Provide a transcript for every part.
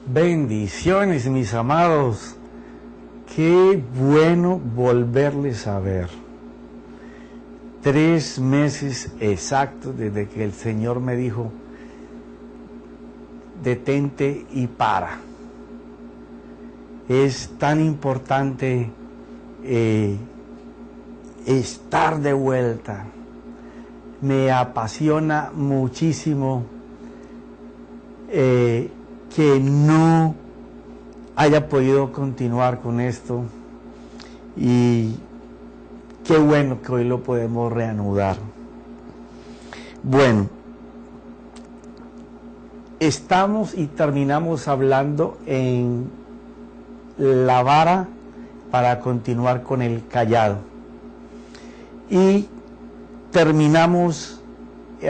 Bendiciones, mis amados. Qué bueno volverles a ver. 3 meses exactos desde que el Señor me dijo, detente y para. Es tan importante estar de vuelta. Me apasiona muchísimo que no haya podido continuar con esto, y qué bueno que hoy lo podemos reanudar. Bueno, estamos y terminamos hablando en la vara para continuar con el cayado, y terminamos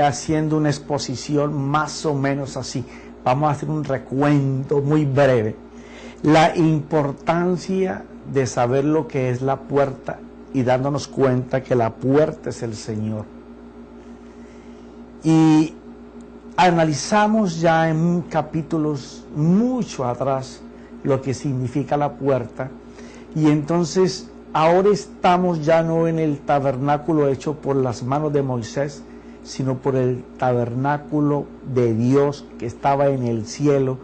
haciendo una exposición más o menos así. Vamos a hacer un recuento muy breve. La importancia de saber lo que es la puerta y dándonos cuenta que la puerta es el Señor. Y analizamos ya en capítulos mucho atrás lo que significa la puerta, y entonces ahora estamos ya no en el tabernáculo hecho por las manos de Moisés, sino por el tabernáculo de Dios que estaba en el cielo,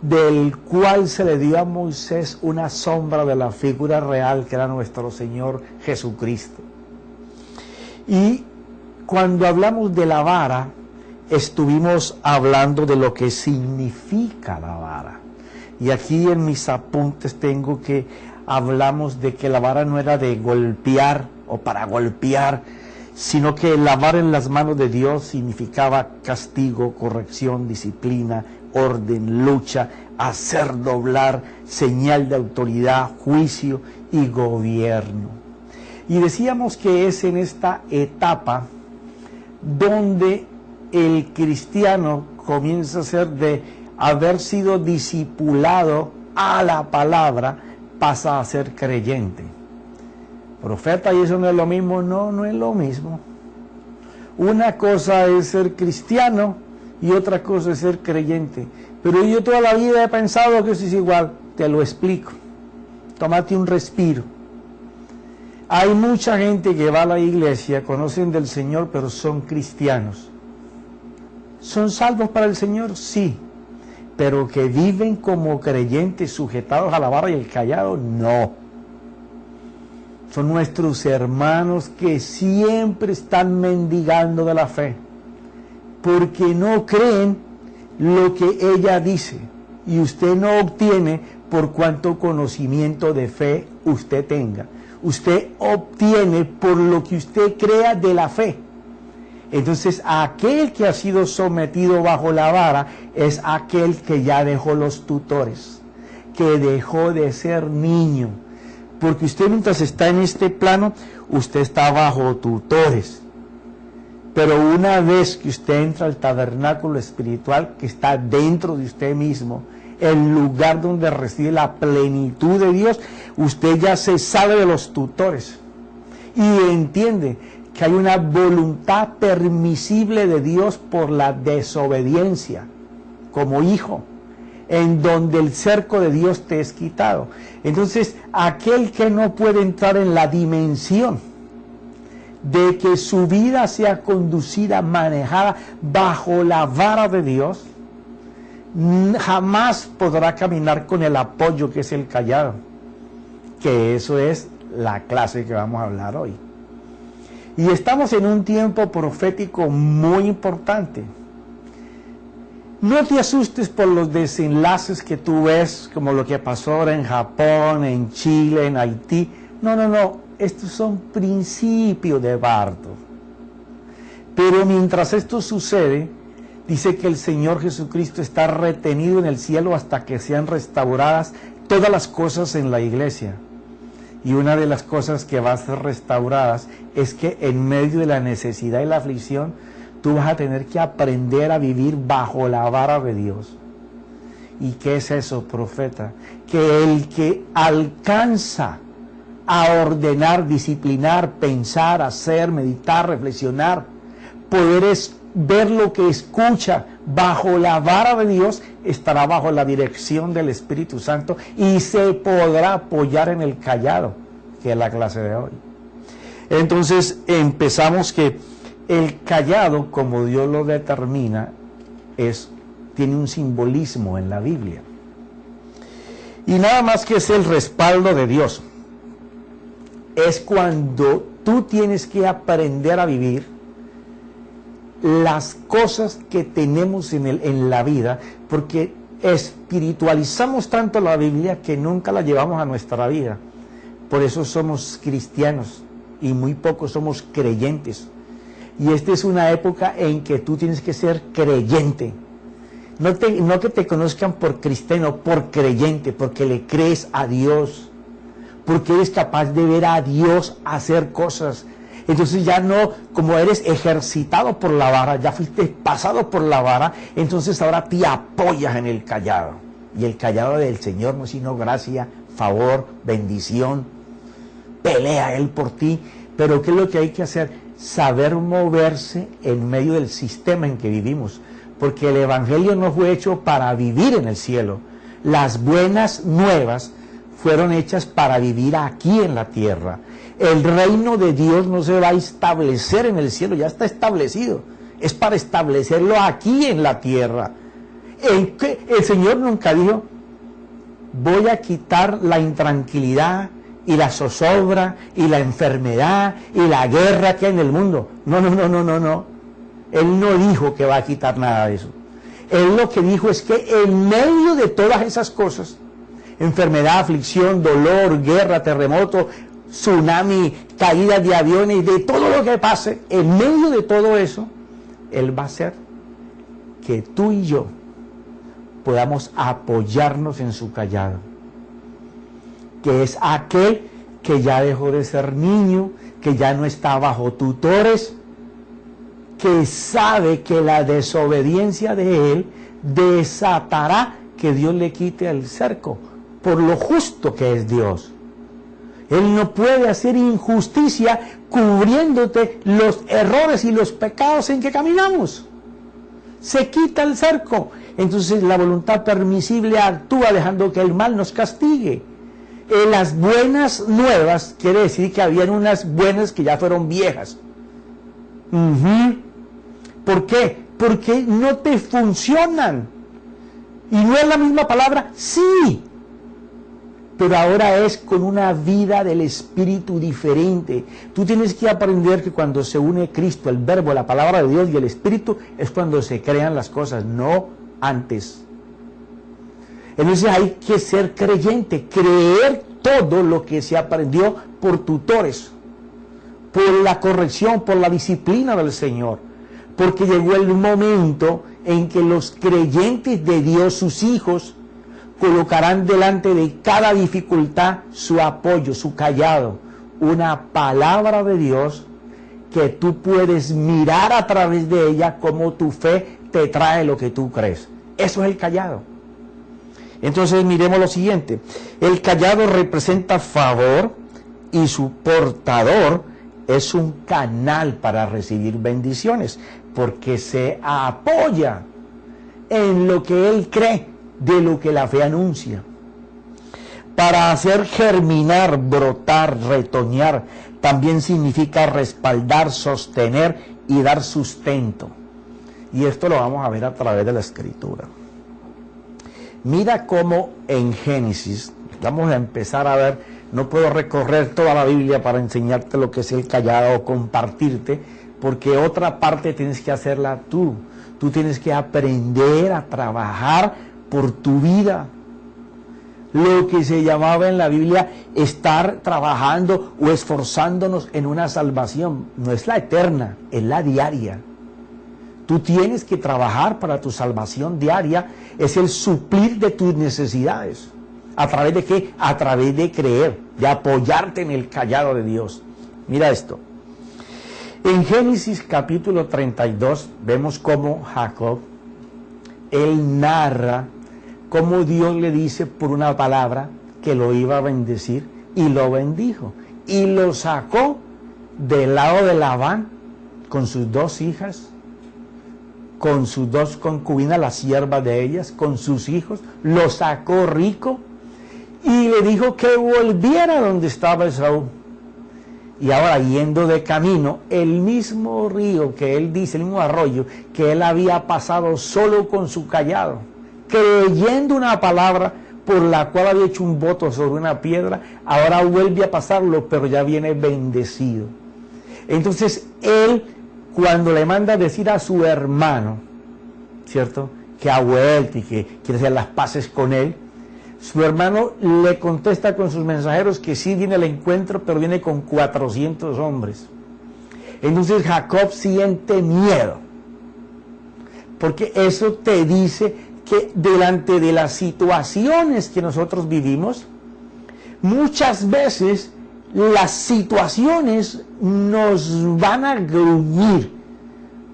del cual se le dio a Moisés una sombra de la figura real que era nuestro Señor Jesucristo. Y cuando hablamos de la vara, estuvimos hablando de lo que significa la vara. Y aquí en mis apuntes tengo que hablamos de que la vara no era de golpear o para golpear, sino que la vara en las manos de Dios significaba castigo, corrección, disciplina, orden, lucha, hacer doblar, señal de autoridad, juicio y gobierno. Y decíamos que es en esta etapa donde el cristiano comienza a ser, de haber sido discipulado a la palabra, pasa a ser creyente. Profeta, ¿y eso no es lo mismo? No, no es lo mismo. Una cosa es ser cristiano y otra cosa es ser creyente. Pero yo toda la vida he pensado que eso es igual. Te lo explico. Tómate un respiro. Hay mucha gente que va a la iglesia, conocen del Señor, pero son cristianos. ¿Son salvos para el Señor? Sí. Pero que viven como creyentes sujetados a la vara y el cayado, no. Son nuestros hermanos que siempre están mendigando de la fe, porque no creen lo que ella dice, y usted no obtiene por cuanto conocimiento de fe usted tenga. Usted obtiene por lo que usted crea de la fe. Entonces, aquel que ha sido sometido bajo la vara es aquel que ya dejó los tutores, que dejó de ser niño. Porque usted, mientras está en este plano, usted está bajo tutores. Pero una vez que usted entra al tabernáculo espiritual, que está dentro de usted mismo, el lugar donde reside la plenitud de Dios, usted ya se sale de los tutores y entiende que hay una voluntad permisible de Dios por la desobediencia como hijo, en donde el cerco de Dios te es quitado. Entonces, aquel que no puede entrar en la dimensión de que su vida sea conducida, manejada bajo la vara de Dios, jamás podrá caminar con el apoyo que es el cayado, que eso es la clase que vamos a hablar hoy. Y estamos en un tiempo profético muy importante. No te asustes por los desenlaces que tú ves, como lo que pasó ahora en Japón, en Chile, en Haití. No, no, no. Estos son principios de parto. Pero mientras esto sucede, dice que el Señor Jesucristo está retenido en el cielo hasta que sean restauradas todas las cosas en la iglesia. Y una de las cosas que va a ser restauradas es que en medio de la necesidad y la aflicción, tú vas a tener que aprender a vivir bajo la vara de Dios. ¿Y qué es eso, profeta? Que el que alcanza a ordenar, disciplinar, pensar, hacer, meditar, reflexionar, poder ver lo que escucha bajo la vara de Dios, estará bajo la dirección del Espíritu Santo y se podrá apoyar en el cayado, que es la clase de hoy. Entonces empezamos que el cayado, como Dios lo determina, tiene un simbolismo en la Biblia. Y nada más que es el respaldo de Dios. Es cuando tú tienes que aprender a vivir las cosas que tenemos en la vida, porque espiritualizamos tanto la Biblia que nunca la llevamos a nuestra vida. Por eso somos cristianos y muy pocos somos creyentes. Y esta es una época en que tú tienes que ser creyente. No que te conozcan por cristiano, por creyente, porque le crees a Dios, porque eres capaz de ver a Dios hacer cosas. Entonces ya no, como eres ejercitado por la vara, ya fuiste pasado por la vara, entonces ahora te apoyas en el cayado. Y el cayado del Señor no es sino gracia, favor, bendición. Pelea Él por ti. Pero ¿qué es lo que hay que hacer? Saber moverse en medio del sistema en que vivimos. Porque el Evangelio no fue hecho para vivir en el cielo. Las buenas nuevas fueron hechas para vivir aquí en la tierra. El reino de Dios no se va a establecer en el cielo, ya está establecido. Es para establecerlo aquí en la tierra. El Señor nunca dijo, voy a quitar la intranquilidad y la zozobra y la enfermedad y la guerra que hay en el mundo. No. Él no dijo que va a quitar nada de eso. Él lo que dijo es que en medio de todas esas cosas, enfermedad, aflicción, dolor, guerra, terremoto, tsunami, caída de aviones, de todo lo que pase, en medio de todo eso, Él va a hacer que tú y yo podamos apoyarnos en su cayado, que es aquel que ya dejó de ser niño, que ya no está bajo tutores, que sabe que la desobediencia de él desatará que Dios le quite el cerco, por lo justo que es Dios. Él no puede hacer injusticia cubriéndote los errores y los pecados en que caminamos. Se quita el cerco. Entonces la voluntad permisible actúa dejando que el mal nos castigue. Las buenas nuevas quiere decir que habían unas buenas que ya fueron viejas. ¿Por qué? Porque no te funcionan. ¿Y no es la misma palabra? Sí. Pero ahora es con una vida del Espíritu diferente. Tú tienes que aprender que cuando se une Cristo, el Verbo, la palabra de Dios y el Espíritu, es cuando se crean las cosas, no antes. Entonces hay que ser creyente, creer todo lo que se aprendió por tutores, por la corrección, por la disciplina del Señor. Porque llegó el momento en que los creyentes de Dios, sus hijos, colocarán delante de cada dificultad su apoyo, su cayado, una palabra de Dios que tú puedes mirar a través de ella como tu fe te trae lo que tú crees. Eso es el cayado. Entonces miremos lo siguiente. El cayado representa favor y su portador es un canal para recibir bendiciones, porque se apoya en lo que él cree, de lo que la fe anuncia. Para hacer germinar, brotar, retoñar, también significa respaldar, sostener y dar sustento. Y esto lo vamos a ver a través de la Escritura. Mira cómo en Génesis, vamos a empezar a ver, no puedo recorrer toda la Biblia para enseñarte lo que es el cayado o compartirte, porque otra parte tienes que hacerla tú. Tú tienes que aprender a trabajar por tu vida. Lo que se llamaba en la Biblia estar trabajando o esforzándonos en una salvación. No es la eterna, es la diaria. Tú tienes que trabajar para tu salvación diaria, es el suplir de tus necesidades. ¿A través de qué? A través de creer, de apoyarte en el cayado de Dios. Mira esto. En Génesis capítulo 32 vemos cómo Jacob, él narra cómo Dios le dice por una palabra que lo iba a bendecir y lo bendijo. Y lo sacó del lado de Labán con sus dos hijas con sus 2 concubinas, las siervas de ellas, con sus hijos, lo sacó rico y le dijo que volviera donde estaba Esaú. Y ahora, yendo de camino, el mismo río que él dice, el mismo arroyo que él había pasado solo con su cayado, creyendo una palabra por la cual había hecho un voto sobre una piedra, ahora vuelve a pasarlo, pero ya viene bendecido. Entonces él, cuando le manda a decir a su hermano, ¿cierto?, que ha vuelto y que quiere hacer las paces con él, su hermano le contesta con sus mensajeros que sí viene al encuentro, pero viene con 400 hombres. Entonces Jacob siente miedo, porque eso te dice que delante de las situaciones que nosotros vivimos, muchas veces las situaciones nos van a gruñir.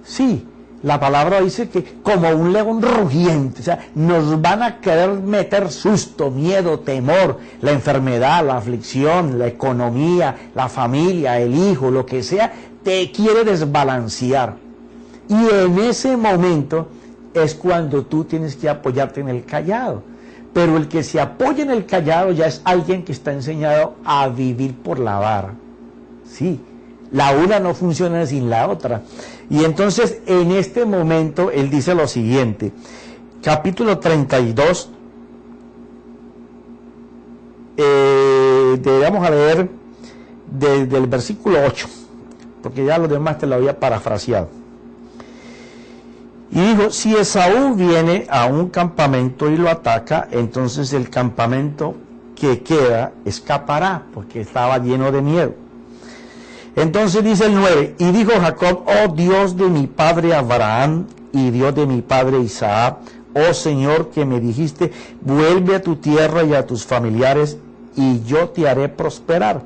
Sí, la palabra dice que como un león rugiente, o sea, nos van a querer meter susto, miedo, temor, la enfermedad, la aflicción, la economía, la familia, el hijo, lo que sea, te quiere desbalancear. Y en ese momento es cuando tú tienes que apoyarte en el cayado. Pero el que se apoya en el cayado ya es alguien que está enseñado a vivir por la vara. Sí, la una no funciona sin la otra. Y entonces en este momento él dice lo siguiente, capítulo 32, vamos a leer desde el versículo 8, porque ya los demás te lo había parafraseado. Y dijo, si Esaú viene a un campamento y lo ataca, entonces el campamento que queda escapará, porque estaba lleno de miedo. Entonces dice el 9, y dijo Jacob, oh Dios de mi padre Abraham y Dios de mi padre Isaac, oh Señor que me dijiste, vuelve a tu tierra y a tus familiares, y yo te haré prosperar.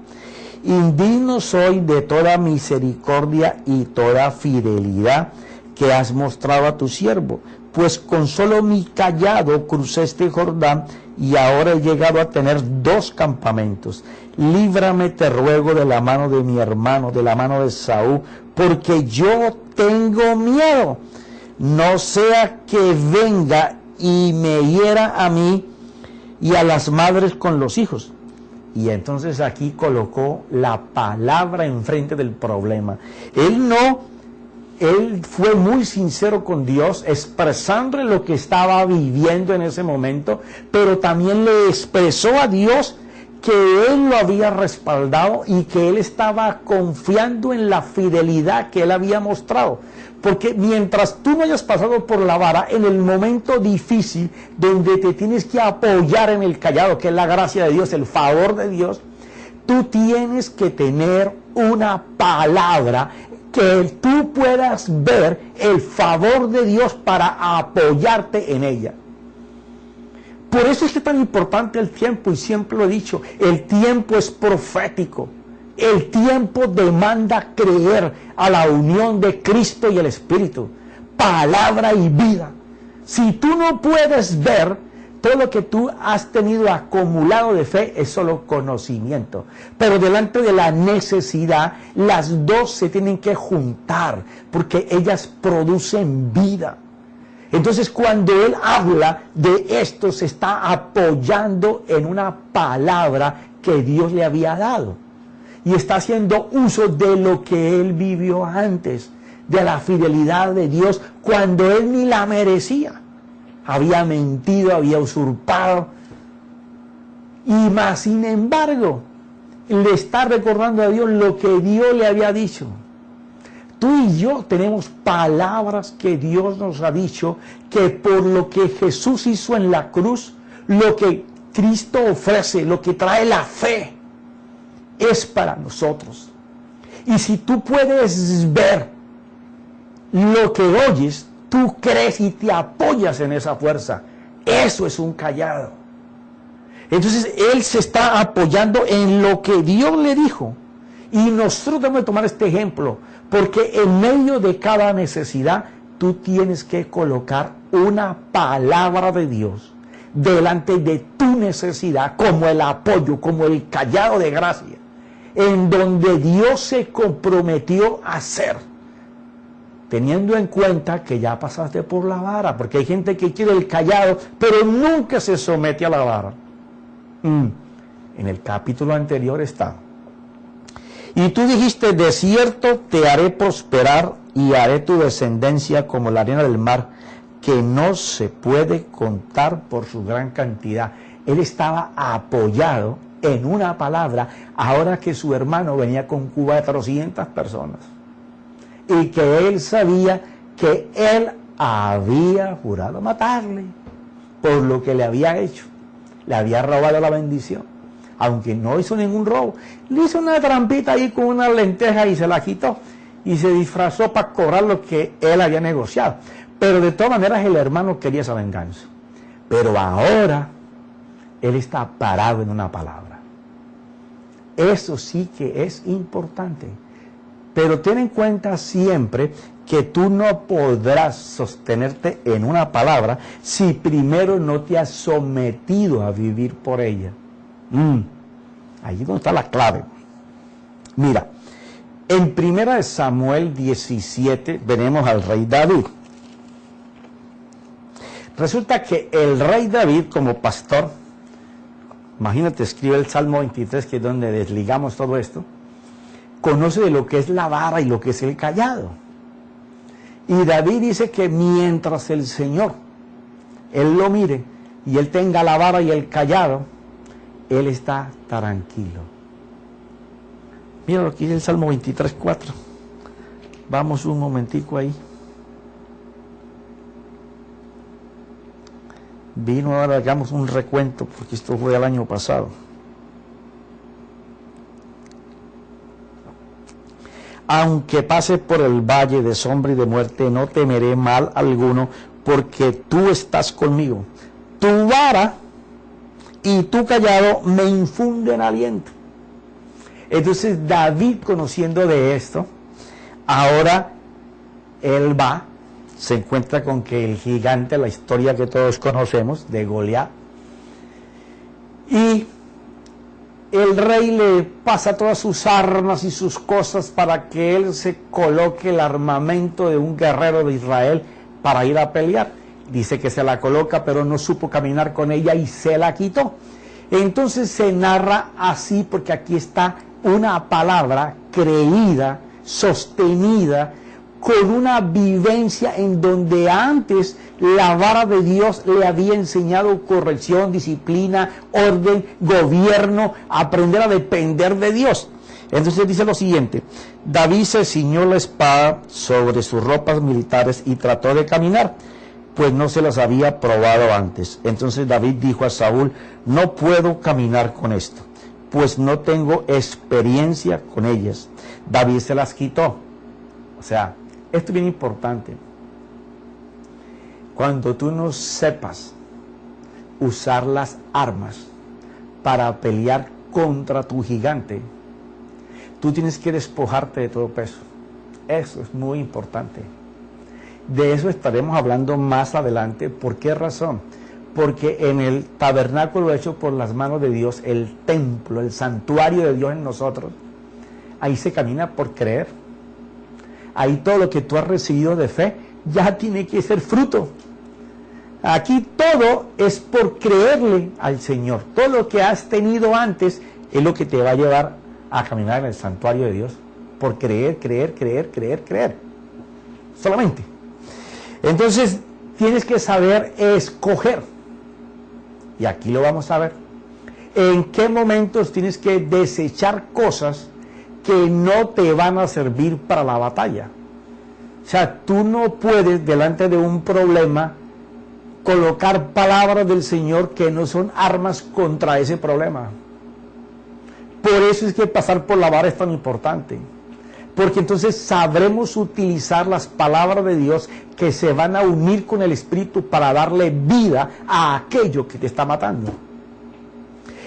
Indigno soy de toda misericordia y toda fidelidad que has mostrado a tu siervo, pues con solo mi cayado crucé este Jordán y ahora he llegado a tener 2 campamentos. Líbrame, te ruego, de la mano de mi hermano, de la mano de Esaú, porque yo tengo miedo, no sea que venga y me hiera a mí y a las madres con los hijos. Y entonces aquí colocó la palabra enfrente del problema. Él fue muy sincero con Dios, expresándole lo que estaba viviendo en ese momento, pero también le expresó a Dios que Él lo había respaldado y que Él estaba confiando en la fidelidad que Él había mostrado. Porque mientras tú no hayas pasado por la vara, en el momento difícil, donde te tienes que apoyar en el cayado, que es la gracia de Dios, el favor de Dios, tú tienes que tener una palabra que tú puedas ver el favor de Dios para apoyarte en ella. Por eso es que es tan importante el tiempo, y siempre lo he dicho, el tiempo es profético. El tiempo demanda creer a la unión de Cristo y el Espíritu, palabra y vida. Si tú no puedes ver, todo lo que tú has tenido acumulado de fe es solo conocimiento. Pero delante de la necesidad, las dos se tienen que juntar, porque ellas producen vida. Entonces, cuando él habla de esto, se está apoyando en una palabra que Dios le había dado. Y está haciendo uso de lo que él vivió antes, de la fidelidad de Dios, cuando él ni la merecía. Había mentido, había usurpado. Y más, sin embargo, le está recordando a Dios lo que Dios le había dicho. Tú y yo tenemos palabras que Dios nos ha dicho, que por lo que Jesús hizo en la cruz, lo que Cristo ofrece, lo que trae la fe, es para nosotros. Y si tú puedes ver lo que oyes, tú crees y te apoyas en esa fuerza. Eso es un cayado. Entonces él se está apoyando en lo que Dios le dijo. Y nosotros debemos tomar este ejemplo, porque en medio de cada necesidad, tú tienes que colocar una palabra de Dios delante de tu necesidad, como el apoyo, como el cayado de gracia, en donde Dios se comprometió a hacer. teniendo en cuenta que ya pasaste por la vara, porque hay gente que quiere el callado, pero nunca se somete a la vara. En el capítulo anterior está. Y tú dijiste, de cierto te haré prosperar y haré tu descendencia como la arena del mar, que no se puede contar por su gran cantidad. Él estaba apoyado en una palabra, ahora que su hermano venía con 400 personas. Y que él sabía que él había jurado matarle por lo que le había hecho. Le había robado la bendición. Aunque no hizo ningún robo, le hizo una trampita ahí con una lenteja y se la quitó. Y se disfrazó para cobrar lo que él había negociado. Pero de todas maneras el hermano quería esa venganza. Pero ahora él está parado en una palabra. Eso sí que es importante. Pero ten en cuenta siempre que tú no podrás sostenerte en una palabra si primero no te has sometido a vivir por ella. Ahí es donde está la clave. Mira, en 1 Samuel 17 venimos al rey David. Resulta que el rey David, como pastor, imagínate, escribe el Salmo 23, que es donde desligamos todo esto, conoce de lo que es la vara y lo que es el callado. Y David dice que mientras el Señor, él lo mire y él tenga la vara y el callado, él está tranquilo. Mira lo que dice el Salmo 23, 4. Vamos un momentico ahí. Vino ahora, hagamos un recuento, porque esto fue el año pasado. Aunque pase por el valle de sombra y de muerte, no temeré mal alguno, porque tú estás conmigo. Tu vara y tu callado me infunden aliento. Entonces David, conociendo de esto, ahora él va, se encuentra con que el gigante, la historia que todos conocemos, de Goliat, y el rey le pasa todas sus armas y sus cosas para que él se coloque el armamento de un guerrero de Israel para ir a pelear. Dice que se la coloca, pero no supo caminar con ella y se la quitó. Entonces se narra así, porque aquí está una palabra creída, sostenida, con una vivencia en donde antes la vara de Dios le había enseñado corrección, disciplina, orden, gobierno, aprender a depender de Dios. Entonces dice lo siguiente: David se ciñó la espada sobre sus ropas militares y trató de caminar, pues no se las había probado antes. Entonces David dijo a Saúl: no puedo caminar con esto, pues no tengo experiencia con ellas. David se las quitó. O sea, esto es bien importante. Cuando tú no sepas usar las armas para pelear contra tu gigante, tú tienes que despojarte de todo peso. Eso es muy importante. De eso estaremos hablando más adelante. ¿Por qué razón? Porque en el tabernáculo hecho por las manos de Dios, el templo, el santuario de Dios en nosotros, ahí se camina por creer. Ahí todo lo que tú has recibido de fe ya tiene que ser fruto. Aquí todo es por creerle al Señor. Todo lo que has tenido antes es lo que te va a llevar a caminar en el santuario de Dios. Por creer, creer, creer, creer, creer. Solamente. Entonces tienes que saber escoger. Y aquí lo vamos a ver. En qué momentos tienes que desechar cosas que no te van a servir para la batalla. O sea, tú no puedes delante de un problema colocar palabras del Señor que no son armas contra ese problema. Por eso es que pasar por la vara es tan importante, porque entonces sabremos utilizar las palabras de Dios que se van a unir con el Espíritu para darle vida a aquello que te está matando.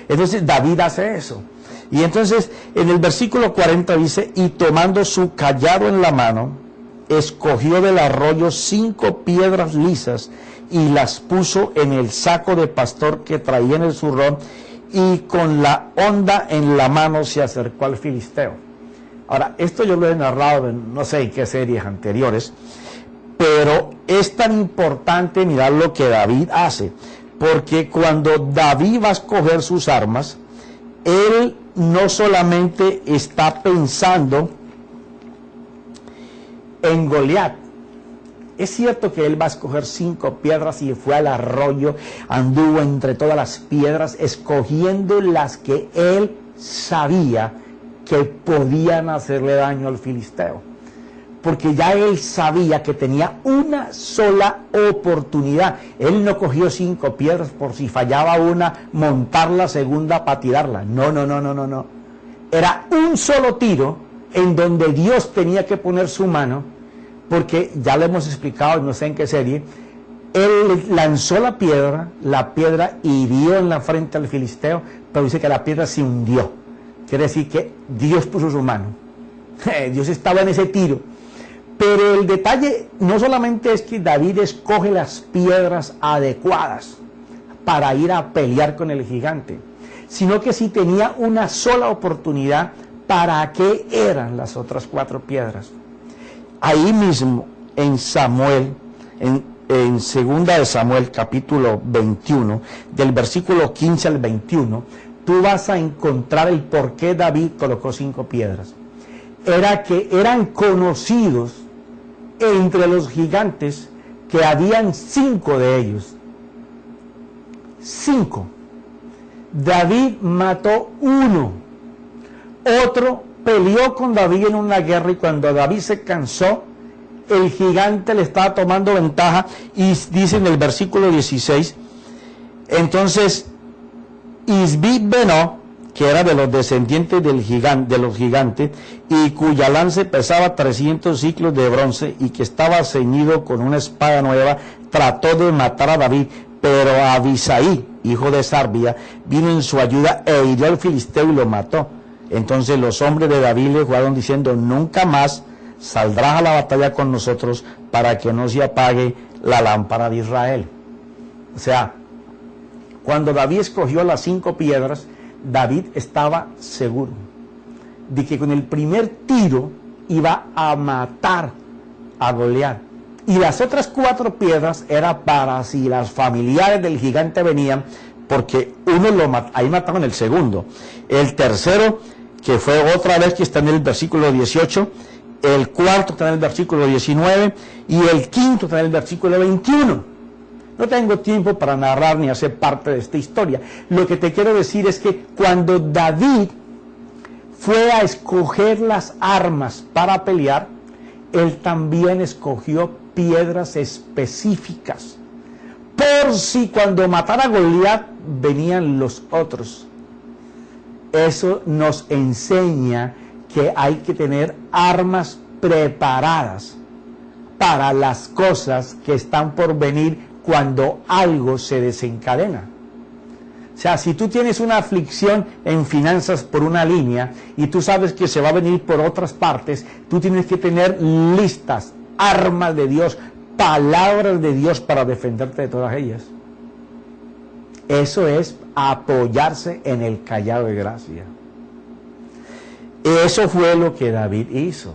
Entonces David hace eso. Y entonces en el versículo 40 dice: y tomando su callado en la mano, escogió del arroyo 5 piedras lisas y las puso en el saco de pastor que traía en el zurrón, y con la honda en la mano se acercó al filisteo. Ahora, esto yo lo he narrado en no sé en qué series anteriores, Pero es tan importante mirar lo que David hace, porque cuando David va a escoger sus armas, él no solamente está pensando en Goliat. Es cierto que él va a escoger 5 piedras y fue al arroyo, anduvo entre todas las piedras, escogiendo las que él sabía que podían hacerle daño al filisteo. Porque ya él sabía que tenía una sola oportunidad. Él no cogió 5 piedras por si fallaba una, montar la segunda para tirarla. No. Era un solo tiro en donde Dios tenía que poner su mano, porque ya lo hemos explicado, no sé en qué serie, él lanzó la piedra hirió en la frente al filisteo, pero dice que la piedra se hundió. Quiere decir que Dios puso su mano. Dios estaba en ese tiro. Pero el detalle no solamente es que David escoge las piedras adecuadas para ir a pelear con el gigante, sino que si tenía una sola oportunidad, ¿para qué eran las otras 4 piedras? Ahí mismo en Samuel, en segunda de Samuel capítulo 21, del versículo 15 al 21, tú vas a encontrar el por qué David colocó 5 piedras. Era que eran conocidos entre los gigantes que habían 5 de ellos. 5. David mató 1. Otro peleó con David en una guerra y cuando David se cansó, el gigante le estaba tomando ventaja y dice en el versículo 16, entonces Isbi-Benob, que era de los descendientes de los gigantes, y cuya lanza pesaba 300 ciclos de bronce y que estaba ceñido con una espada nueva, trató de matar a David, pero Abisai, hijo de Sarbia, vino en su ayuda e hirió al filisteo y lo mató. Entonces los hombres de David le jugaron diciendo, nunca más saldrás a la batalla con nosotros para que no se apague la lámpara de Israel. O sea, cuando David escogió las 5 piedras, David estaba seguro de que con el primer tiro iba a matar a Goliat. Y las otras 4 piedras era para si las familiares del gigante venían, porque ahí mataron el segundo. El tercero, que fue otra vez que está en el versículo 18, el cuarto está en el versículo 19 y el quinto está en el versículo 21. No tengo tiempo para narrar ni hacer parte de esta historia. Lo que te quiero decir es que cuando David fue a escoger las armas para pelear, él también escogió piedras específicas, por si cuando matara a Goliat venían los otros. Eso nos enseña que hay que tener armas preparadas para las cosas que están por venir cuando algo se desencadena. O sea, si tú tienes una aflicción en finanzas por una línea y tú sabes que se va a venir por otras partes, tú tienes que tener listas, armas de Dios, palabras de Dios para defenderte de todas ellas. Eso es apoyarse en el cayado de gracia. Eso fue lo que David hizo.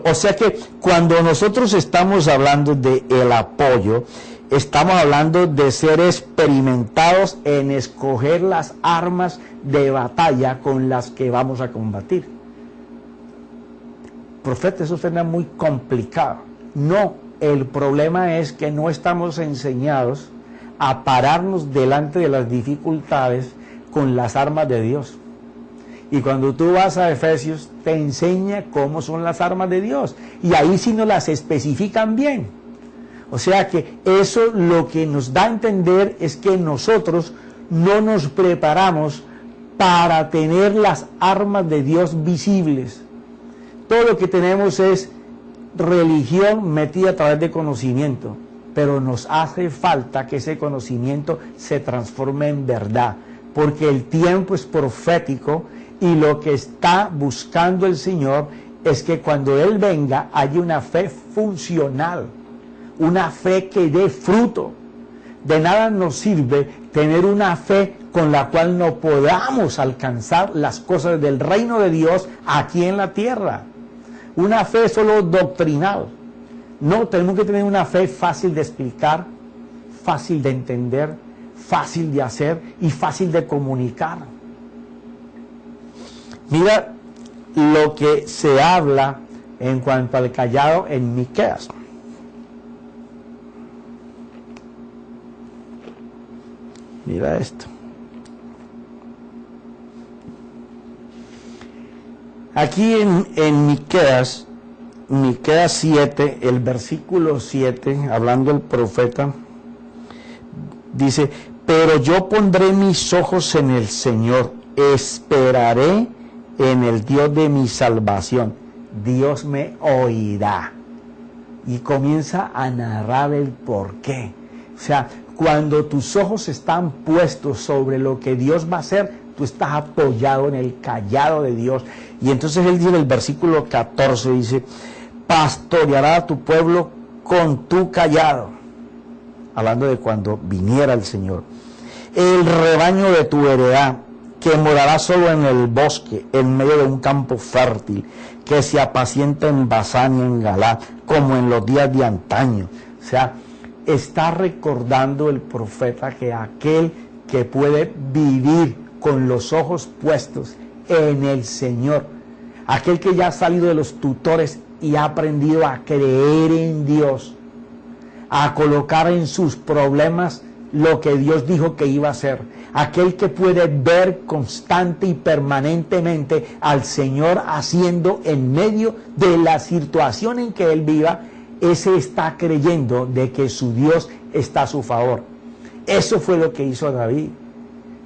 O sea que cuando nosotros estamos hablando de el apoyo, estamos hablando de ser experimentados en escoger las armas de batalla con las que vamos a combatir. Profeta, eso suena muy complicado. No, el problema es que no estamos enseñados a pararnos delante de las dificultades con las armas de Dios. Y cuando tú vas a Efesios, te enseña cómo son las armas de Dios. Y ahí sí nos las especifican bien. O sea que eso lo que nos da a entender es que nosotros no nos preparamos para tener las armas de Dios visibles. Todo lo que tenemos es religión metida a través de conocimiento. Pero nos hace falta que ese conocimiento se transforme en verdad. Porque el tiempo es profético. Y lo que está buscando el Señor es que cuando Él venga haya una fe funcional, una fe que dé fruto. De nada nos sirve tener una fe con la cual no podamos alcanzar las cosas del reino de Dios aquí en la tierra. Una fe solo doctrinal. No, tenemos que tener una fe fácil de explicar, fácil de entender, fácil de hacer y fácil de comunicar. Mira lo que se habla en cuanto al callado en Miqueas. Mira esto. Aquí en Miqueas 7, el versículo 7, hablando el profeta, dice: pero yo pondré mis ojos en el Señor, esperaré en el Dios de mi salvación. Dios me oirá. Y comienza a narrar el porqué. O sea, cuando tus ojos están puestos sobre lo que Dios va a hacer, tú estás apoyado en el callado de Dios. Y entonces él dice en el versículo 14, dice: pastoreará a tu pueblo con tu callado. Hablando de cuando viniera el Señor. El rebaño de tu heredad, que morará solo en el bosque, en medio de un campo fértil, que se apacienta en Basán y en Galad, como en los días de antaño. O sea, está recordando el profeta que aquel que puede vivir con los ojos puestos en el Señor, aquel que ya ha salido de los tutores y ha aprendido a creer en Dios, a colocar en sus problemas lo que Dios dijo que iba a hacer, aquel que puede ver constante y permanentemente al Señor haciendo en medio de la situación en que él viva, ese está creyendo de que su Dios está a su favor. Eso fue lo que hizo David.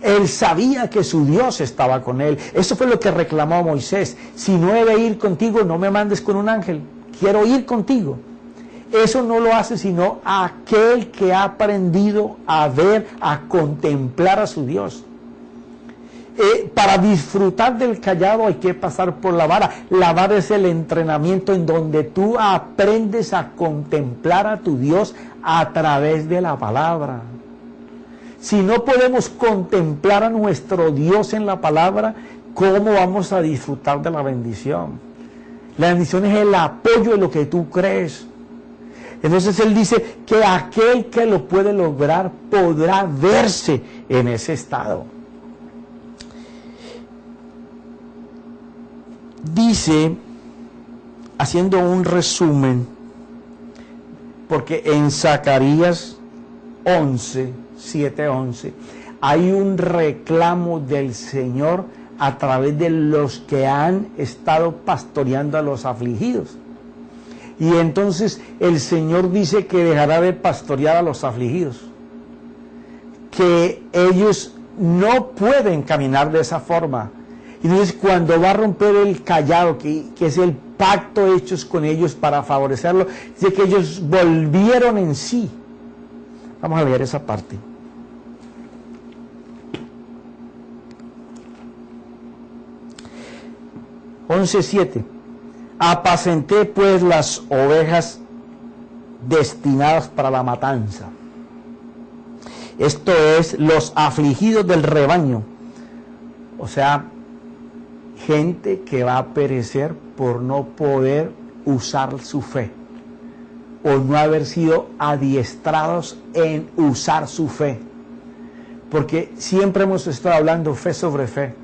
Él sabía que su Dios estaba con él. Eso fue lo que reclamó Moisés: si no he de ir contigo, no me mandes con un ángel, quiero ir contigo. Eso no lo hace sino aquel que ha aprendido a ver, a contemplar a su Dios. Para disfrutar del callado hay que pasar por la vara. La vara es el entrenamiento en donde tú aprendes a contemplar a tu Dios a través de la palabra. Si no podemos contemplar a nuestro Dios en la palabra, ¿cómo vamos a disfrutar de la bendición? La bendición es el apoyo de lo que tú crees. Entonces él dice que aquel que lo puede lograr podrá verse en ese estado. Dice, haciendo un resumen, porque en Zacarías 7:11, hay un reclamo del Señor a través de los que han estado pastoreando a los afligidos. Y entonces el Señor dice que dejará de pastorear a los afligidos, que ellos no pueden caminar de esa forma. Y entonces cuando va a romper el callado, que es el pacto hecho con ellos para favorecerlo, dice que ellos volvieron en sí. Vamos a leer esa parte. (11:7) Apacenté pues las ovejas destinadas para la matanza. Esto es, los afligidos del rebaño. O sea, gente que va a perecer por no poder usar su fe, o no haber sido adiestrados en usar su fe. Porque siempre hemos estado hablando fe sobre fe.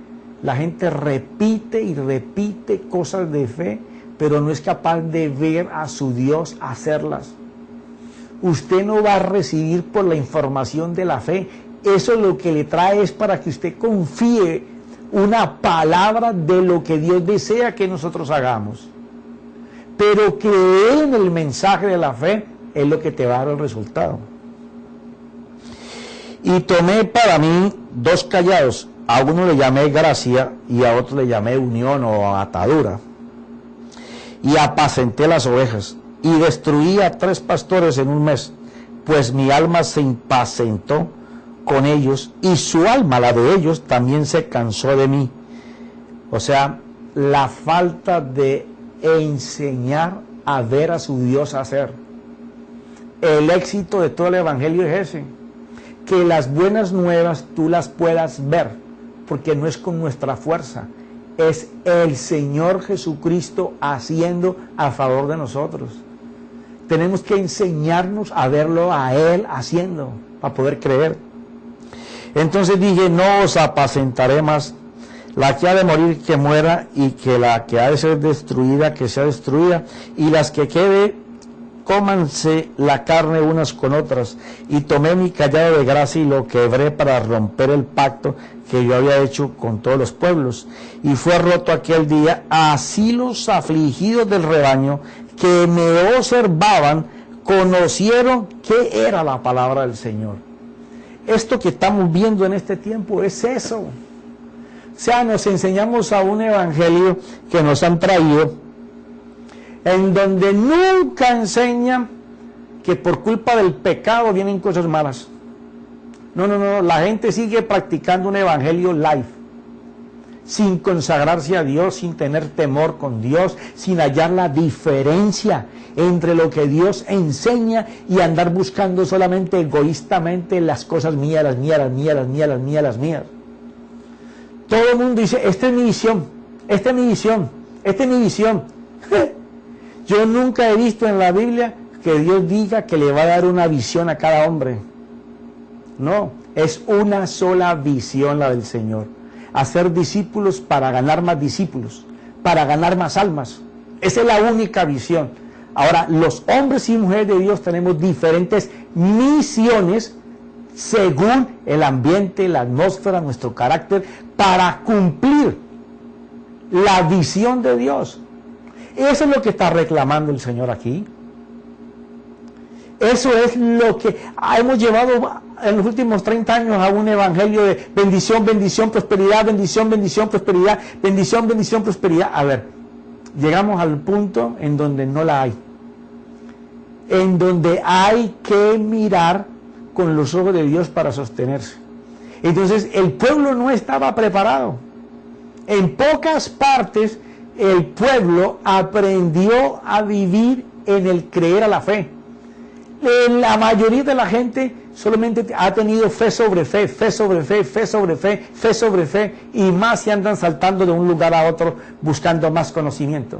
La gente repite y repite cosas de fe, pero no es capaz de ver a su Dios hacerlas. Usted no va a recibir por la información de la fe. Eso lo que le trae es para que usted confíe una palabra de lo que Dios desea que nosotros hagamos. Pero creer en el mensaje de la fe es lo que te va a dar el resultado. Y tomé para mí 2 callados. A uno le llamé gracia y a otro le llamé unión o atadura. Y apacenté las ovejas y destruí a 3 pastores en un mes, pues mi alma se impacientó con ellos y su alma, la de ellos, también se cansó de mí. O sea, la falta de enseñar a ver a su Dios hacer. El éxito de todo el evangelio es ese, que las buenas nuevas tú las puedas ver, porque no es con nuestra fuerza, es el Señor Jesucristo haciendo a favor de nosotros. Tenemos que enseñarnos a verlo a Él haciendo, para poder creer. Entonces dije, no os apacentaré más. La que ha de morir, que muera, y que la que ha de ser destruida, que sea destruida, y las que quede, cómanse la carne unas con otras. Y tomé mi callado de gracia y lo quebré para romper el pacto que yo había hecho con todos los pueblos. Y fue roto aquel día. Así los afligidos del rebaño que me observaban conocieron qué era la palabra del Señor. Esto que estamos viendo en este tiempo es eso. O sea, nos enseñamos a un evangelio que nos han traído, en donde nunca enseñan que por culpa del pecado vienen cosas malas. No, la gente sigue practicando un evangelio live, sin consagrarse a Dios, sin tener temor con Dios, sin hallar la diferencia entre lo que Dios enseña y andar buscando solamente egoístamente las cosas mías, las mías, las mías, las mías, las mías, las mías. Todo el mundo dice, esta es mi visión, esta es mi visión, esta es mi visión. Yo nunca he visto en la Biblia que Dios diga que le va a dar una visión a cada hombre. No, es una sola visión la del Señor. Hacer discípulos para ganar más discípulos, para ganar más almas. Esa es la única visión. Ahora, los hombres y mujeres de Dios tenemos diferentes misiones según el ambiente, la atmósfera, nuestro carácter, para cumplir la visión de Dios. Eso es lo que está reclamando el Señor aquí. Eso es lo que hemos llevado en los últimos 30 años a un evangelio de bendición, bendición, prosperidad, bendición, bendición, prosperidad, bendición, bendición, prosperidad. A ver, llegamos al punto en donde no la hay. En donde hay que mirar con los ojos de Dios para sostenerse. Entonces el pueblo no estaba preparado. En pocas partes el pueblo aprendió a vivir en el creer a la fe. La mayoría de la gente solamente ha tenido fe sobre fe, fe sobre fe, fe sobre fe, fe sobre fe, y más se andan saltando de un lugar a otro buscando más conocimiento.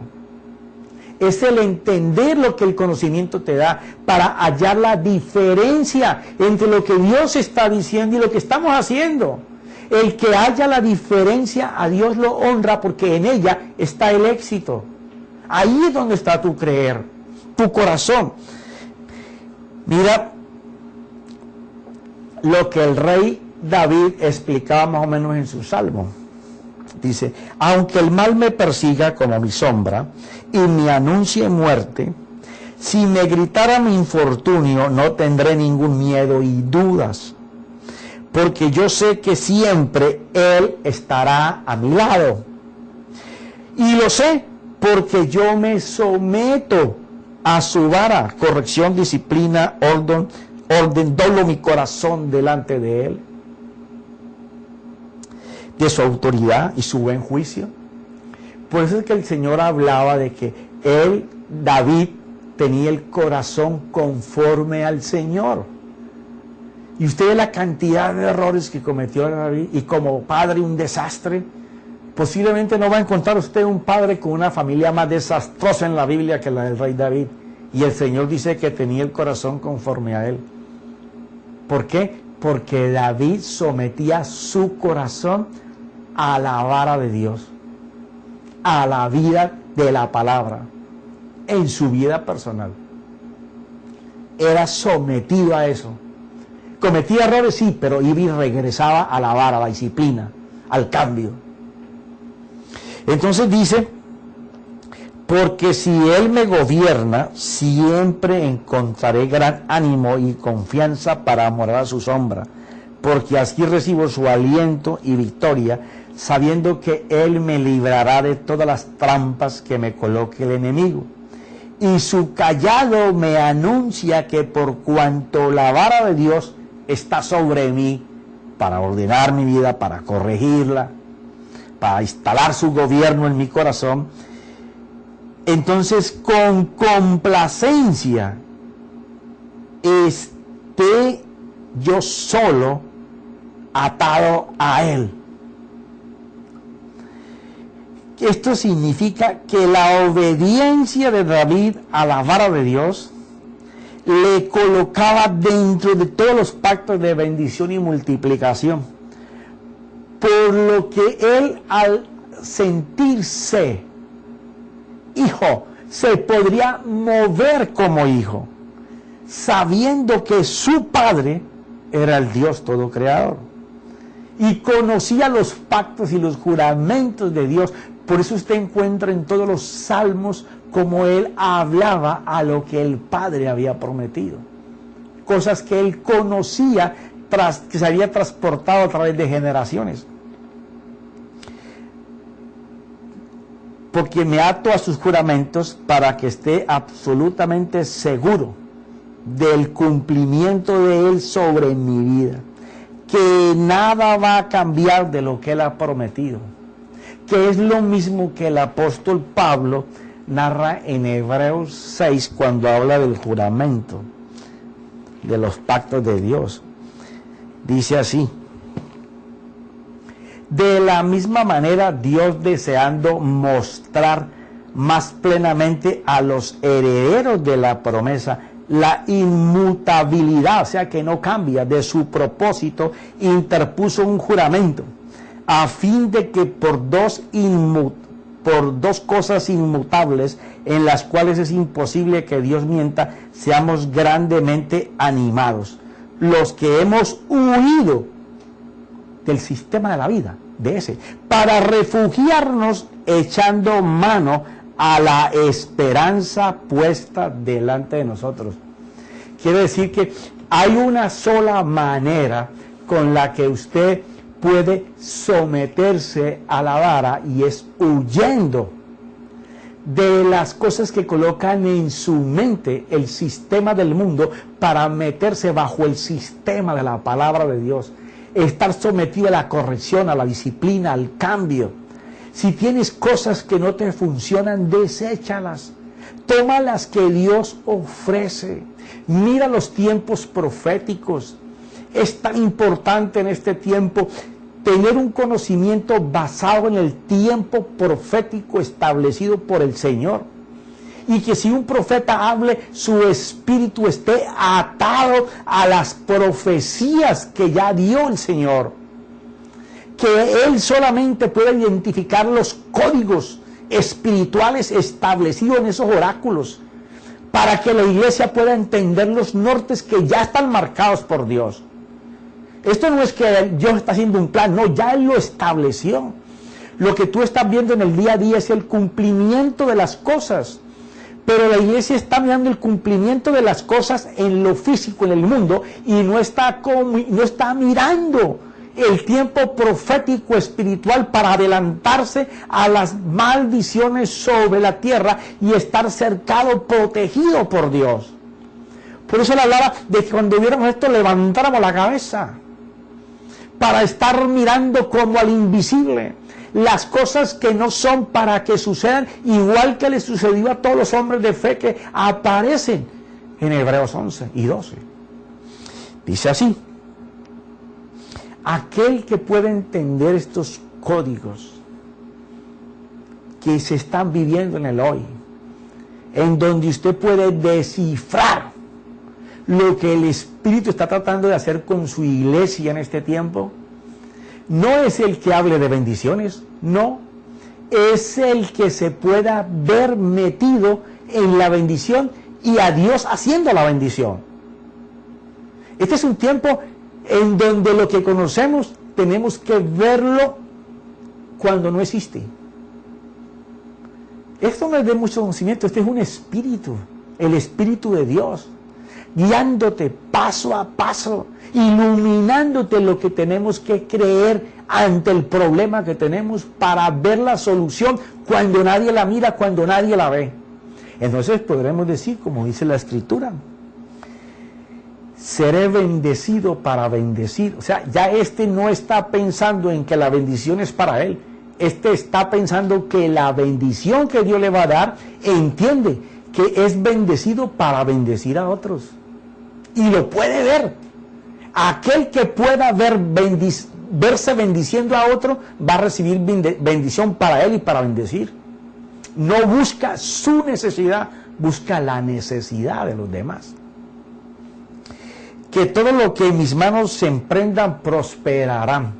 Es el entender lo que el conocimiento te da para hallar la diferencia entre lo que Dios está diciendo y lo que estamos haciendo. El que haya la diferencia, a Dios lo honra porque en ella está el éxito. Ahí es donde está tu creer, tu corazón. Mira lo que el rey David explicaba más o menos en su salmo. Dice, aunque el mal me persiga como mi sombra y me anuncie muerte, si me gritara mi infortunio no tendré ningún miedo y dudas, porque yo sé que siempre Él estará a mi lado. Y lo sé porque yo me someto a su vara, corrección, disciplina, orden, doblo mi corazón delante de Él, de su autoridad y su buen juicio. Por eso es que el Señor hablaba de que él, David, tenía el corazón conforme al Señor. Y usted ve la cantidad de errores que cometió David, y como padre un desastre. Posiblemente no va a encontrar usted un padre con una familia más desastrosa en la Biblia que la del rey David. Y el Señor dice que tenía el corazón conforme a él. ¿Por qué? Porque David sometía su corazón a la vara de Dios, a la vida de la palabra, en su vida personal. Era sometido a eso. Cometía errores, sí, pero iba y regresaba a la vara, a la disciplina, al cambio. Entonces dice, porque si Él me gobierna, siempre encontraré gran ánimo y confianza para morar a su sombra, porque así recibo su aliento y victoria, sabiendo que Él me librará de todas las trampas que me coloque el enemigo. Y su callado me anuncia que por cuanto la vara de Dios está sobre mí, para ordenar mi vida, para corregirla, para instalar su gobierno en mi corazón, entonces con complacencia esté yo solo atado a Él. Esto significa que la obediencia de David a la vara de Dios le colocaba dentro de todos los pactos de bendición y multiplicación. Por lo que él, al sentirse hijo, se podría mover como hijo, sabiendo que su padre era el Dios todo creador y conocía los pactos y los juramentos de Dios. Por eso usted encuentra en todos los salmos como él hablaba a lo que el Padre había prometido, cosas que él conocía, que se había transportado a través de generaciones. Porque me ato a sus juramentos para que esté absolutamente seguro del cumplimiento de él sobre mi vida, que nada va a cambiar de lo que él ha prometido, que es lo mismo que el apóstol Pablo narra en Hebreos 6 cuando habla del juramento, de los pactos de Dios. Dice así: de la misma manera, Dios, deseando mostrar más plenamente a los herederos de la promesa la inmutabilidad, o sea que no cambia, de su propósito, interpuso un juramento, a fin de que por dos cosas inmutables, en las cuales es imposible que Dios mienta, seamos grandemente animados, los que hemos huido del sistema de la vida, de ese, para refugiarnos echando mano a la esperanza puesta delante de nosotros. Quiere decir que hay una sola manera con la que usted puede someterse a la vara, y es huyendo de las cosas que colocan en su mente el sistema del mundo para meterse bajo el sistema de la palabra de Dios. Estar sometido a la corrección, a la disciplina, al cambio. Si tienes cosas que no te funcionan, deséchalas. Toma las que Dios ofrece. Mira los tiempos proféticos. Es tan importante en este tiempo tener un conocimiento basado en el tiempo profético establecido por el Señor. Y que si un profeta hable, su espíritu esté atado a las profecías que ya dio el Señor. Que él solamente pueda identificar los códigos espirituales establecidos en esos oráculos, para que la iglesia pueda entender los nortes que ya están marcados por Dios. Esto no es que Dios está haciendo un plan, no, ya Él lo estableció. Lo que tú estás viendo en el día a día es el cumplimiento de las cosas. Pero la iglesia está mirando el cumplimiento de las cosas en lo físico, en el mundo, y no está mirando el tiempo profético espiritual para adelantarse a las maldiciones sobre la tierra y estar cercado, protegido por Dios. Por eso le hablaba de que cuando viéramos esto levantáramos la cabeza, para estar mirando como al invisible las cosas que no son, para que sucedan igual que le sucedió a todos los hombres de fe que aparecen en Hebreos 11 y 12. Dice así: aquel que pueda entender estos códigos que se están viviendo en el hoy, en donde usted puede descifrar lo que el Espíritu está tratando de hacer con su iglesia en este tiempo, no es el que hable de bendiciones, no, es el que se pueda ver metido en la bendición y a Dios haciendo la bendición. Este es un tiempo en donde lo que conocemos tenemos que verlo cuando no existe. Esto no es de mucho conocimiento, este es un espíritu, el Espíritu de Dios, guiándote paso a paso, iluminándote lo que tenemos que creer ante el problema que tenemos para ver la solución cuando nadie la mira, cuando nadie la ve. Entonces podremos decir, como dice la Escritura, seré bendecido para bendecir. O sea, ya no está pensando en que la bendición es para él. Está pensando que la bendición que Dios le va a dar, entiende que es bendecido para bendecir a otros. Y lo puede ver. Aquel que pueda verse bendiciendo a otro, va a recibir bendición para él y para bendecir. No busca su necesidad, busca la necesidad de los demás. que todo lo que en mis manos se emprendan prosperarán.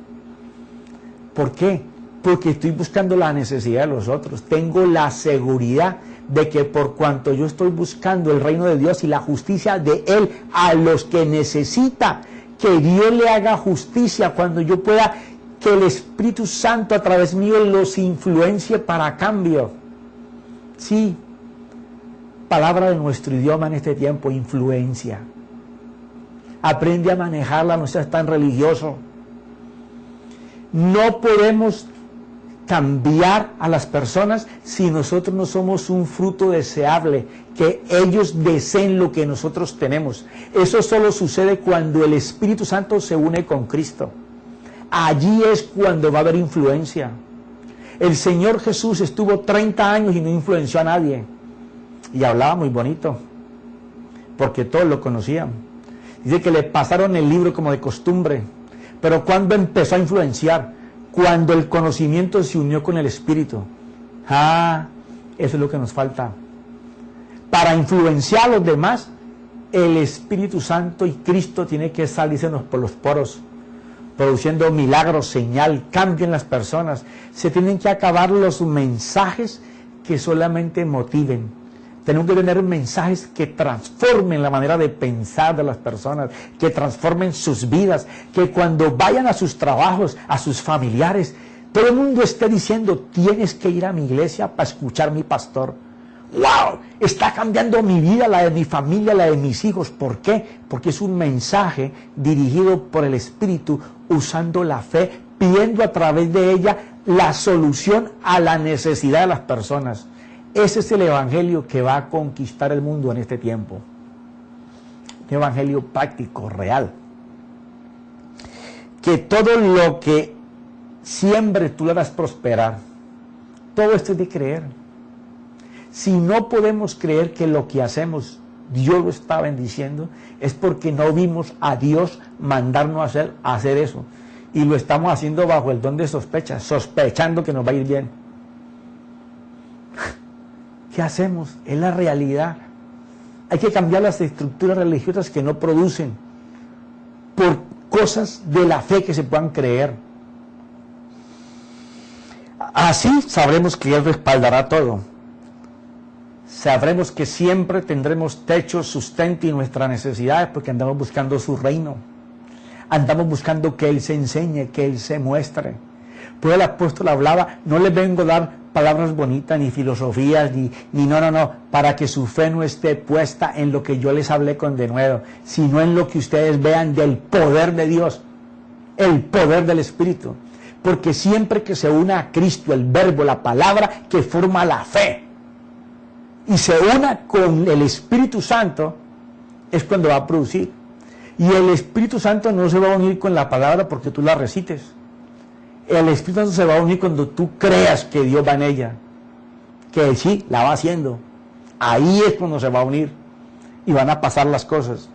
¿Por qué? Porque estoy buscando la necesidad de los otros. Tengo la seguridad de que por cuanto yo estoy buscando el reino de Dios y la justicia de Él a los que necesita, que Dios le haga justicia cuando yo pueda, que el Espíritu Santo a través mío los influencie para cambio. Sí, palabra de nuestro idioma en este tiempo, influencia. Aprende a manejarla, no seas tan religioso. No podemos cambiar a las personas si nosotros no somos un fruto deseable, que ellos deseen lo que nosotros tenemos. Eso solo sucede cuando el Espíritu Santo se une con Cristo. Allí es cuando va a haber influencia. El Señor Jesús estuvo 30 años y no influenció a nadie. Y hablaba muy bonito, porque todos lo conocían. Dice que le pasaron el libro como de costumbre. Pero ¿cuándo empezó a influenciar? Cuando el conocimiento se unió con el Espíritu. Eso es lo que nos falta. Para influenciar a los demás, el Espíritu Santo y Cristo tiene que salírsenos por los poros, produciendo milagros, señal, cambio en las personas. Se tienen que acabar los mensajes que solamente motiven. Tenemos que tener mensajes que transformen la manera de pensar de las personas, que transformen sus vidas, que cuando vayan a sus trabajos, a sus familiares, todo el mundo esté diciendo, tienes que ir a mi iglesia para escuchar a mi pastor. ¡Wow! Está cambiando mi vida, la de mi familia, la de mis hijos. ¿Por qué? Porque es un mensaje dirigido por el Espíritu, usando la fe, pidiendo a través de ella la solución a la necesidad de las personas. Ese es el evangelio que va a conquistar el mundo en este tiempo. Un evangelio práctico, real. Que todo lo que siembre tú lo harás prosperar. Todo esto es de creer. Si no podemos creer que lo que hacemos Dios lo está bendiciendo, es porque no vimos a Dios mandarnos a hacer eso. Y lo estamos haciendo bajo el don de sospecha, sospechando que nos va a ir bien. ¿Qué hacemos? Es la realidad. Hay que cambiar las estructuras religiosas que no producen por cosas de la fe que se puedan creer. Así sabremos que Él respaldará todo. Sabremos que siempre tendremos techo, sustento y nuestras necesidades porque andamos buscando su reino. Andamos buscando que Él se enseñe, que Él se muestre. Pues el apóstol hablaba, no les vengo a dar palabras bonitas, ni filosofías, ni no, para que su fe no esté puesta en lo que yo les hablé con denuedo, sino en lo que ustedes vean del poder de Dios, el poder del Espíritu. Porque siempre que se una a Cristo, el verbo, la palabra, que forma la fe, y se una con el Espíritu Santo, es cuando va a producir. Y el Espíritu Santo no se va a unir con la palabra porque tú la recites. El Espíritu Santo se va a unir cuando tú creas que Dios va en ella, que sí, la va haciendo. Ahí es cuando se va a unir y van a pasar las cosas.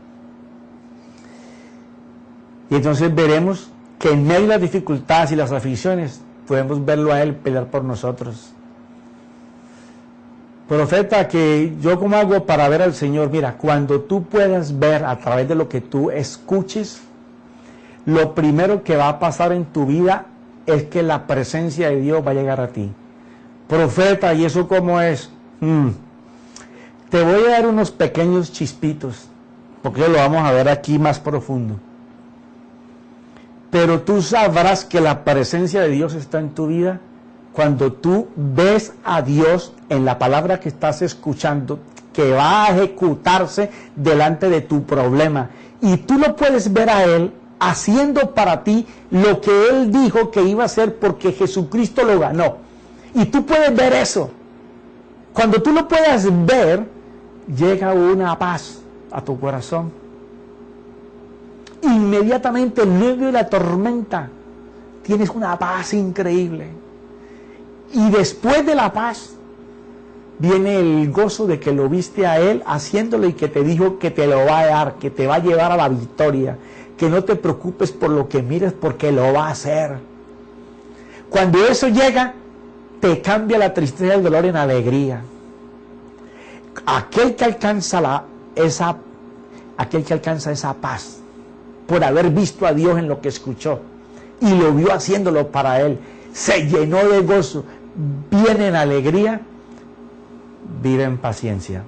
Y entonces veremos que en medio de las dificultades y las aflicciones podemos verlo a Él pelear por nosotros. Profeta, que yo cómo hago para ver al Señor. Mira, cuando tú puedas ver a través de lo que tú escuches, lo primero que va a pasar en tu vida es que la presencia de Dios va a llegar a ti. Profeta, ¿y eso cómo es? Te voy a dar unos pequeños chispitos, porque lo vamos a ver aquí más profundo. Pero tú sabrás que la presencia de Dios está en tu vida cuando tú ves a Dios en la palabra que estás escuchando, que va a ejecutarse delante de tu problema. Y tú lo puedes ver a Él haciendo para ti lo que Él dijo que iba a hacer porque Jesucristo lo ganó. Y tú puedes ver eso. Cuando tú lo puedas ver, llega una paz a tu corazón. Inmediatamente en medio de la tormenta tienes una paz increíble. Y después de la paz viene el gozo de que lo viste a Él haciéndolo y que te dijo que te lo va a dar, que te va a llevar a la victoria. Que no te preocupes por lo que mires porque lo va a hacer. Cuando eso llega, te cambia la tristeza y el dolor en alegría. Aquel que alcanza esa paz por haber visto a Dios en lo que escuchó y lo vio haciéndolo para él, se llenó de gozo, viene en alegría, vive en paciencia.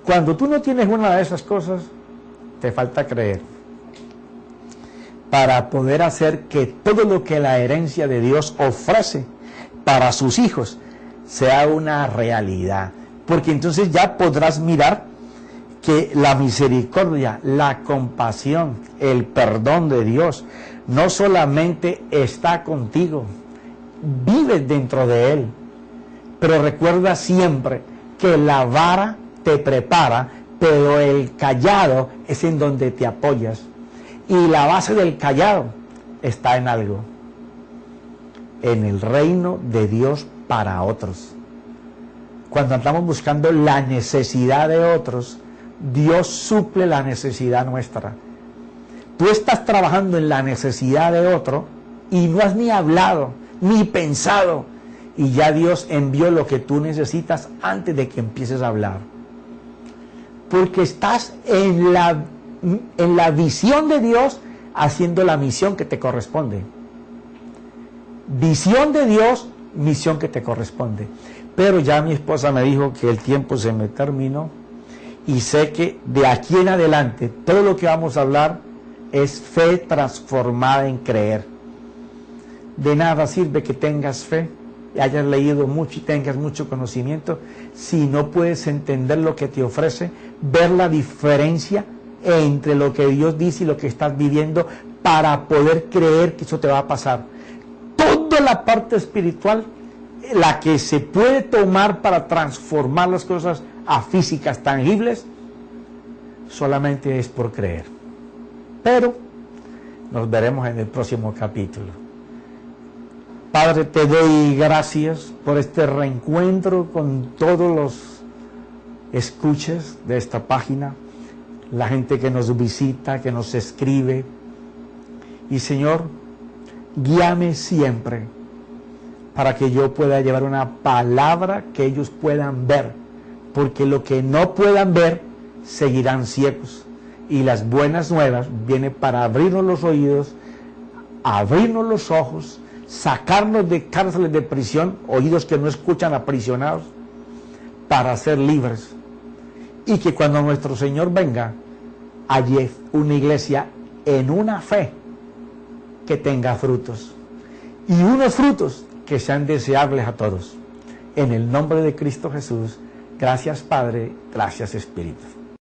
Cuando tú no tienes una de esas cosas, te falta creer para poder hacer que todo lo que la herencia de Dios ofrece para sus hijos sea una realidad. Porque entonces ya podrás mirar que la misericordia, la compasión, el perdón de Dios no solamente está contigo, vives dentro de Él, pero recuerda siempre que la vara te prepara, pero el cayado es en donde te apoyas. Y la base del cayado está en algo, en el reino de Dios para otros. Cuando andamos buscando la necesidad de otros, Dios suple la necesidad nuestra. Tú estás trabajando en la necesidad de otro y no has ni hablado, ni pensado, y ya Dios envió lo que tú necesitas antes de que empieces a hablar. Porque estás en la visión de Dios, haciendo la misión que te corresponde. Visión de Dios, misión que te corresponde. Pero ya mi esposa me dijo que el tiempo se me terminó y sé que de aquí en adelante todo lo que vamos a hablar es fe transformada en creer. De nada sirve que tengas fe, hayas leído mucho y tengas mucho conocimiento, si no puedes entender lo que te ofrece, ver la diferencia entre lo que Dios dice y lo que estás viviendo para poder creer que eso te va a pasar. Toda la parte espiritual, la que se puede tomar para transformar las cosas a físicas tangibles, solamente es por creer. Pero nos veremos en el próximo capítulo. Padre, te doy gracias por este reencuentro con todos los escuchas de esta página, la gente que nos visita, que nos escribe. Y Señor, guíame siempre para que yo pueda llevar una palabra que ellos puedan ver, porque lo que no puedan ver seguirán ciegos. Y las buenas nuevas vienen para abrirnos los oídos, abrirnos los ojos, sacarnos de cárceles de prisión, oídos que no escuchan, aprisionados, para ser libres. Y que cuando nuestro Señor venga, haya una iglesia en una fe que tenga frutos. Y unos frutos que sean deseables a todos. En el nombre de Cristo Jesús, gracias Padre, gracias Espíritu.